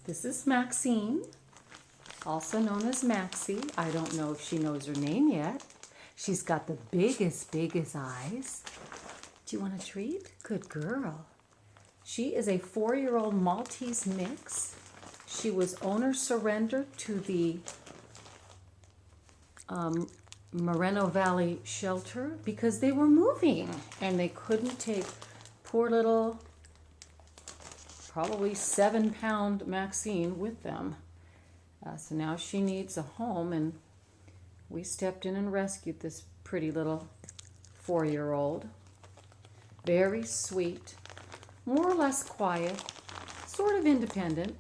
This is Maxine, also known as Maxie. I don't know if she knows her name yet. She's got the biggest eyes. Do you want a treat? Good girl. She is a 4-year-old Maltese mix. She was owner surrendered to the Moreno Valley shelter because they were moving and they couldn't take poor little, probably 7-pound Maxine with them. So now she needs a home, and we stepped in and rescued this pretty little 4-year-old. Very sweet, more or less quiet, sort of independent.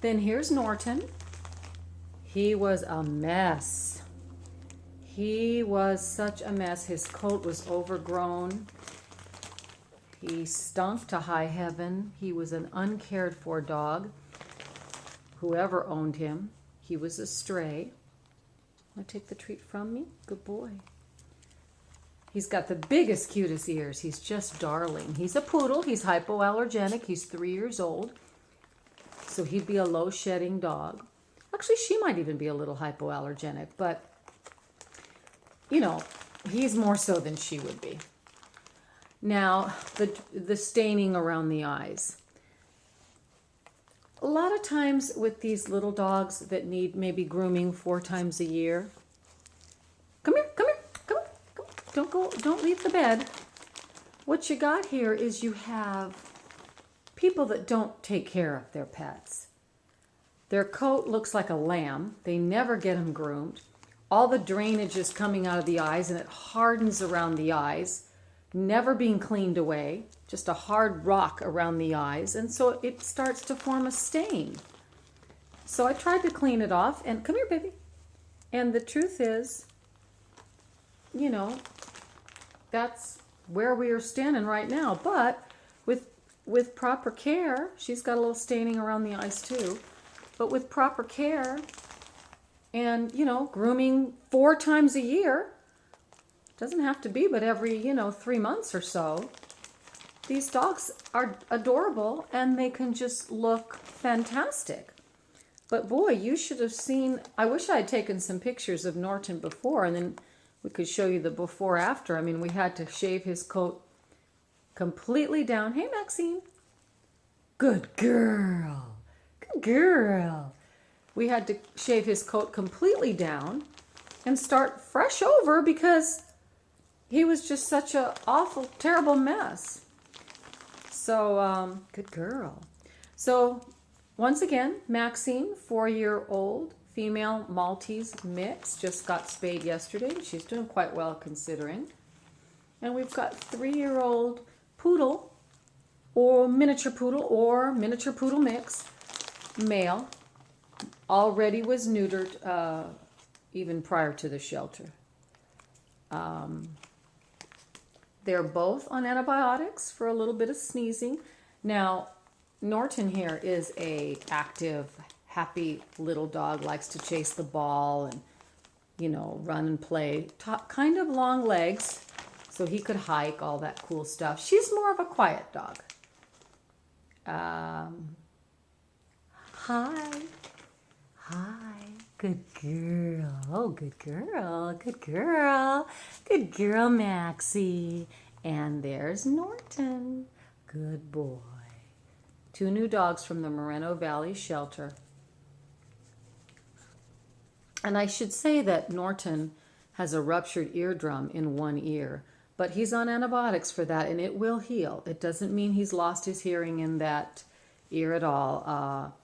Then here's Norton. He was a mess. He was such a mess. His coat was overgrown. He stunk to high heaven. He was an uncared for dog. Whoever owned him, he was a stray. Want to take the treat from me? Good boy. He's got the biggest, cutest ears. He's just darling. He's a poodle. He's hypoallergenic. He's 3 years old. So he'd be a low-shedding dog. Actually, she might even be a little hypoallergenic, but, you know, he's more so than she would be. Now, the staining around the eyes. A lot of times with these little dogs that need maybe grooming 4 times a year. Come here, come here, come here, come here. Don't go, don't leave the bed. What you got here is you have people that don't take care of their pets. Their coat looks like a lamb. They never get them groomed. All the drainage is coming out of the eyes and it hardens around the eyes, never being cleaned away, just a hard rock around the eyes, and so it starts to form a stain. So I tried to clean it off, and come here, baby. And the truth is, you know, that's where we are standing right now. But with proper care, she's got a little staining around the eyes too, but with proper care and, you know, grooming 4 times a year, doesn't have to be, but every, 3 months or so, these dogs are adorable and they can just look fantastic. But boy, you should have seen, I wish I had taken some pictures of Norton before, and then we could show you the before after. I mean, we had to shave his coat completely down. Hey, Maxine. Good girl. Good girl. We had to shave his coat completely down and start fresh over because he was just such a awful, terrible mess. So, good girl. So, once again, Maxine, 4-year-old female Maltese mix, just got spayed yesterday. She's doing quite well considering. And we've got 3-year-old poodle or miniature poodle mix, male, already was neutered even prior to the shelter. They're both on antibiotics for a little bit of sneezing. Now, Norton here is a active, happy little dog, likes to chase the ball and, run and play. Kind of long legs, so he could hike, all that cool stuff. She's more of a quiet dog. Hi. Hi. Good girl. Oh, good girl. Good girl. Good girl, Maxie. And there's Norton. Good boy. 2 new dogs from the Moreno Valley shelter. And I should say that Norton has a ruptured eardrum in one ear, but he's on antibiotics for that, and it will heal. It doesn't mean he's lost his hearing in that ear at all.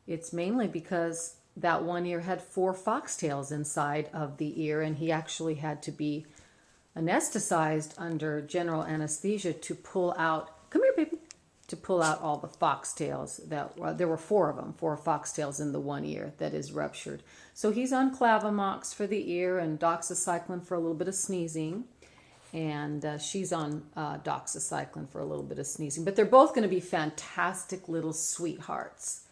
It's mainly because that one ear had 4 foxtails inside of the ear, and he actually had to be anesthetized under general anesthesia to pull out, come here, baby, to pull out all the foxtails. There were 4 of them, 4 foxtails in the one ear that is ruptured. So he's on Clavamox for the ear and doxycycline for a little bit of sneezing. And she's on doxycycline for a little bit of sneezing. But they're both going to be fantastic little sweethearts.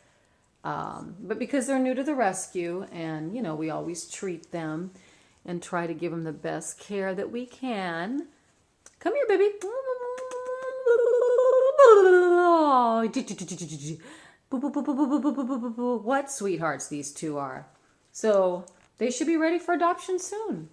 But because they're new to the rescue, and, we always treat them and try to give them the best care that we can. Come here, baby. Boo, boo, boo, boo, boo, boo, boo, boo, boo, boo, boo. What sweethearts these two are. So they should be ready for adoption soon.